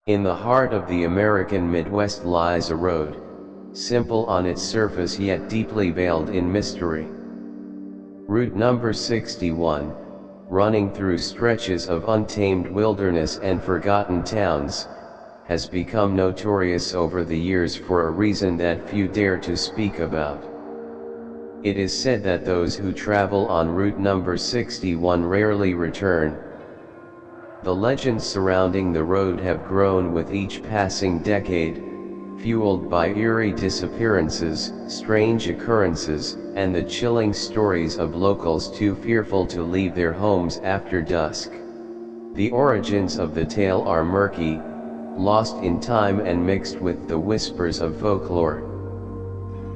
In the heart of the American Midwest lies a road, simple on its surface yet deeply veiled in mystery. Route number 61, running through stretches of untamed wilderness and forgotten towns, has become notorious over the years for a reason that few dare to speak about. It is said that those who travel on Route number 61 rarely return. The legends surrounding the road have grown with each passing decade, fueled by eerie disappearances, strange occurrences, and the chilling stories of locals too fearful to leave their homes after dusk. The origins of the tale are murky, lost in time and mixed with the whispers of folklore.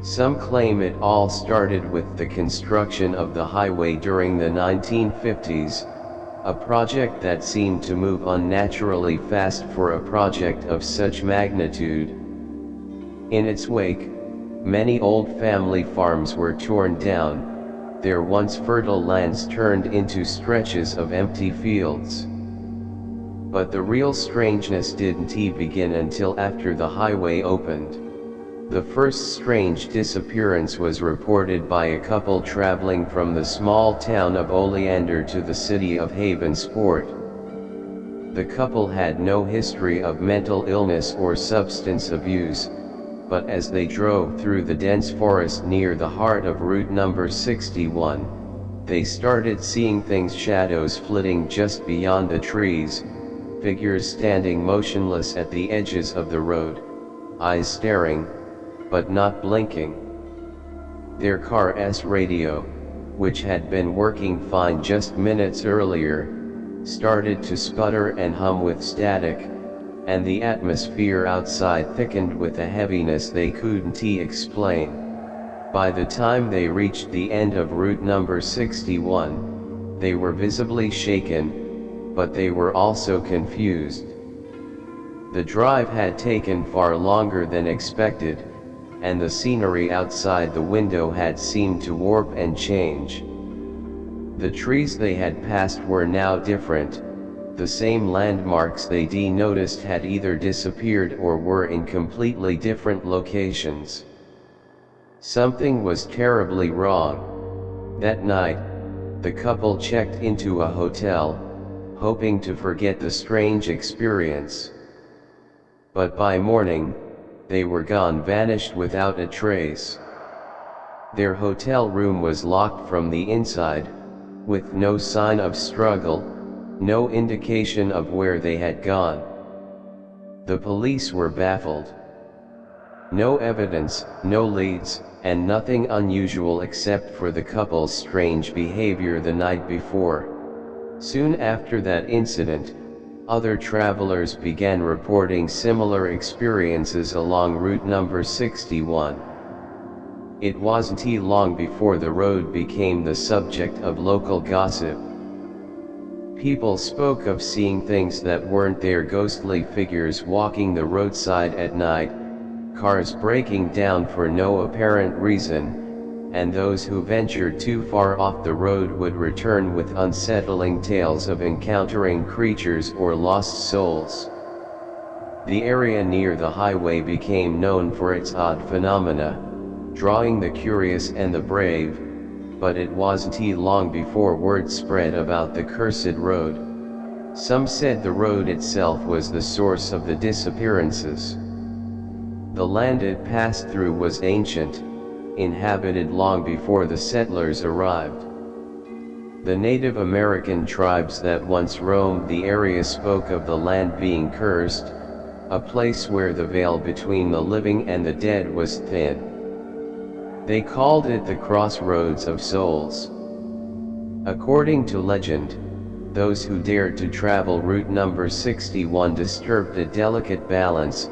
Some claim it all started with the construction of the highway during the 1950s, a project that seemed to move unnaturally fast for a project of such magnitude. In its wake, many old family farms were torn down, their once fertile lands turned into stretches of empty fields. But the real strangeness didn't begin until after the highway opened. The first strange disappearance was reported by a couple traveling from the small town of Oleander to the city of Havensport. The couple had no history of mental illness or substance abuse, but as they drove through the dense forest near the heart of Route number 61, they started seeing things, shadows flitting just beyond the trees, figures standing motionless at the edges of the road, eyes staring, but not blinking. Their car's radio, which had been working fine just minutes earlier, started to sputter and hum with static, and the atmosphere outside thickened with a heaviness they couldn't explain. By the time they reached the end of Route number 61, they were visibly shaken, but they were also confused. The drive had taken far longer than expected, and the scenery outside the window had seemed to warp and change. The trees they had passed were now different, the same landmarks they noticed had either disappeared or were in completely different locations. Something was terribly wrong. That night, the couple checked into a hotel, hoping to forget the strange experience. But by morning, they were gone, vanished without a trace. Their hotel room was locked from the inside, with no sign of struggle, no indication of where they had gone. The police were baffled. No evidence, no leads, and nothing unusual except for the couple's strange behavior the night before. Soon after that incident, other travelers began reporting similar experiences along Route number 61. It wasn't long before the road became the subject of local gossip. People spoke of seeing things that weren't there: ghostly figures walking the roadside at night, cars breaking down for no apparent reason, and those who ventured too far off the road would return with unsettling tales of encountering creatures or lost souls. The area near the highway became known for its odd phenomena, drawing the curious and the brave, but it wasn't long before word spread about the cursed road. Some said the road itself was the source of the disappearances. The land it passed through was ancient, inhabited long before the settlers arrived. The Native American tribes that once roamed the area spoke of the land being cursed, a place where the veil between the living and the dead was thin. They called it the Crossroads of Souls. According to legend, those who dared to travel Route number 61 disturbed a delicate balance,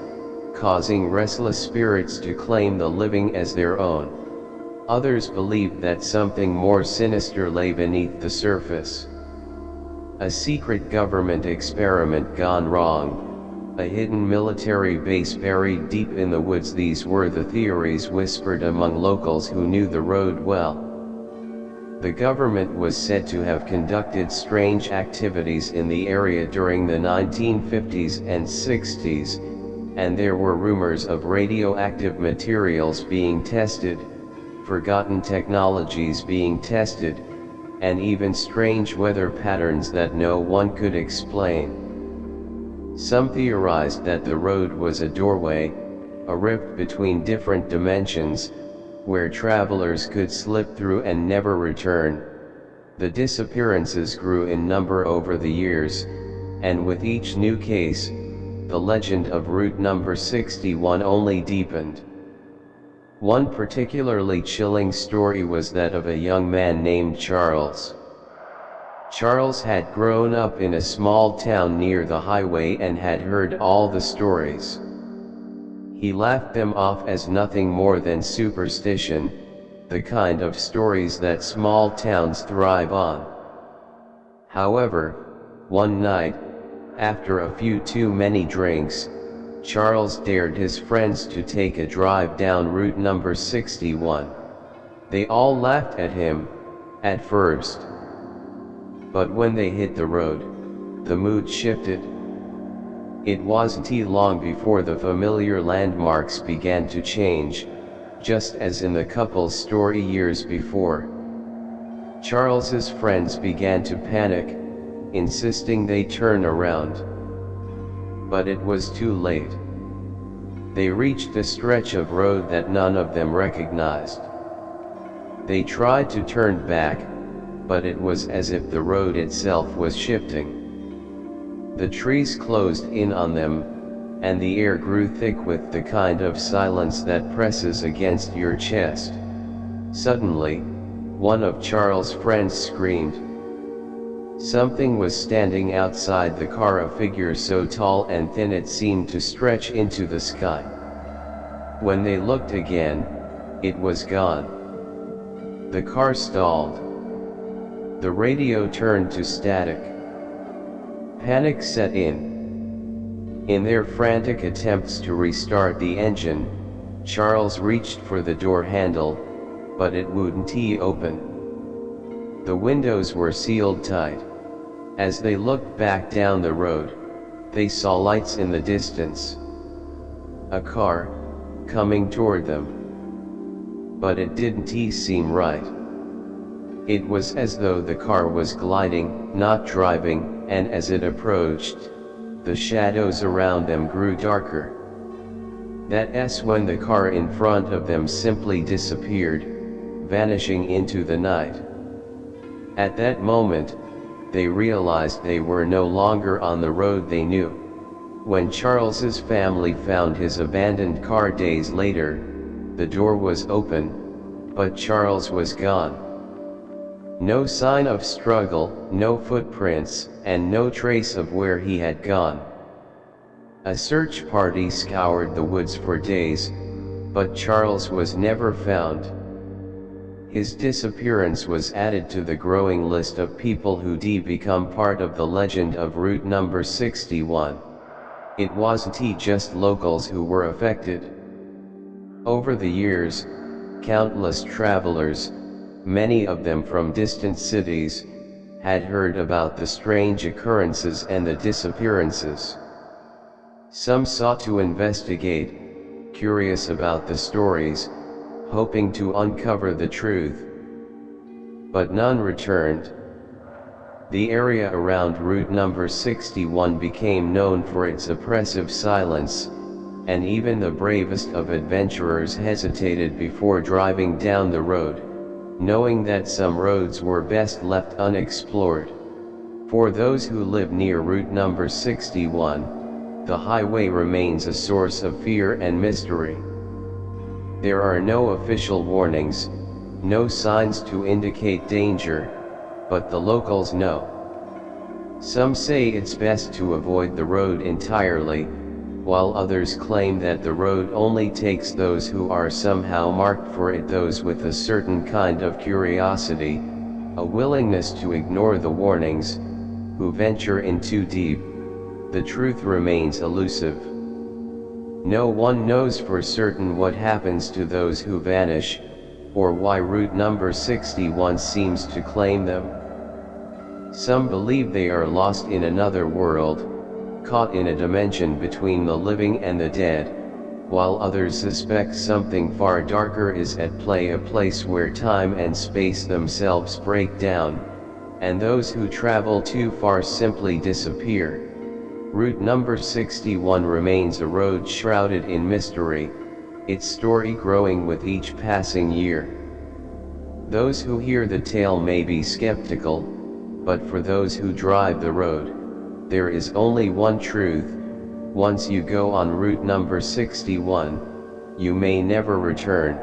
causing restless spirits to claim the living as their own. Others believed that something more sinister lay beneath the surface. A secret government experiment gone wrong, a hidden military base buried deep in the woods. These were the theories whispered among locals who knew the road well. The government was said to have conducted strange activities in the area during the 1950s and 60s, and there were rumors of radioactive materials being tested, forgotten technologies being tested, and even strange weather patterns that no one could explain. Some theorized that the road was a doorway, a rift between different dimensions, where travelers could slip through and never return. The disappearances grew in number over the years, and with each new case, the legend of route number 61 only deepened. One particularly chilling story was that of a young man named Charles. Charles had grown up in a small town near the highway and had heard all the stories. He laughed them off as nothing more than superstition, the kind of stories that small towns thrive on. However, one night, after a few too many drinks, Charles dared his friends to take a drive down route number 61. They all laughed at him, at first. But when they hit the road, the mood shifted. It wasn't long before the familiar landmarks began to change, just as in the couple's story years before. Charles's friends began to panic, insisting they turn around. But it was too late. They reached a stretch of road that none of them recognized. They tried to turn back, but it was as if the road itself was shifting. The trees closed in on them, and the air grew thick with the kind of silence that presses against your chest. Suddenly, one of Charles' friends screamed. Something was standing outside the car, a figure so tall and thin it seemed to stretch into the sky. When they looked again, it was gone. The car stalled. The radio turned to static. Panic set in. In their frantic attempts to restart the engine, Charles reached for the door handle, but it wouldn't open. The windows were sealed tight. As they looked back down the road, they saw lights in the distance. A car, coming toward them. But it didn't seem right. It was as though the car was gliding, not driving, and as it approached, the shadows around them grew darker. That's when the car in front of them simply disappeared, vanishing into the night. At that moment, they realized they were no longer on the road they knew. When Charles's family found his abandoned car days later, the door was open, but Charles was gone. No sign of struggle, no footprints, and no trace of where he had gone. A search party scoured the woods for days, but Charles was never found. His disappearance was added to the growing list of people who become part of the legend of route number 61. It wasn't just locals who were affected. Over the years, countless travelers, many of them from distant cities, had heard about the strange occurrences and the disappearances. Some sought to investigate, curious about the stories, hoping to uncover the truth. But none returned. The area around route number 61 became known for its oppressive silence, and even the bravest of adventurers hesitated before driving down the road, knowing that some roads were best left unexplored. For those who live near route number 61, the highway remains a source of fear and mystery. There are no official warnings, no signs to indicate danger, but the locals know. Some say it's best to avoid the road entirely, while others claim that the road only takes those who are somehow marked for it, those with a certain kind of curiosity, a willingness to ignore the warnings, who venture in too deep. The truth remains elusive. No one knows for certain what happens to those who vanish, or why route number 61 seems to claim them. Some believe they are lost in another world, caught in a dimension between the living and the dead, while others suspect something far darker is at play, a place where time and space themselves break down, and those who travel too far simply disappear. Route number 61 remains a road shrouded in mystery, its story growing with each passing year. Those who hear the tale may be skeptical, but for those who drive the road, there is only one truth: once you go on route number 61, you may never return.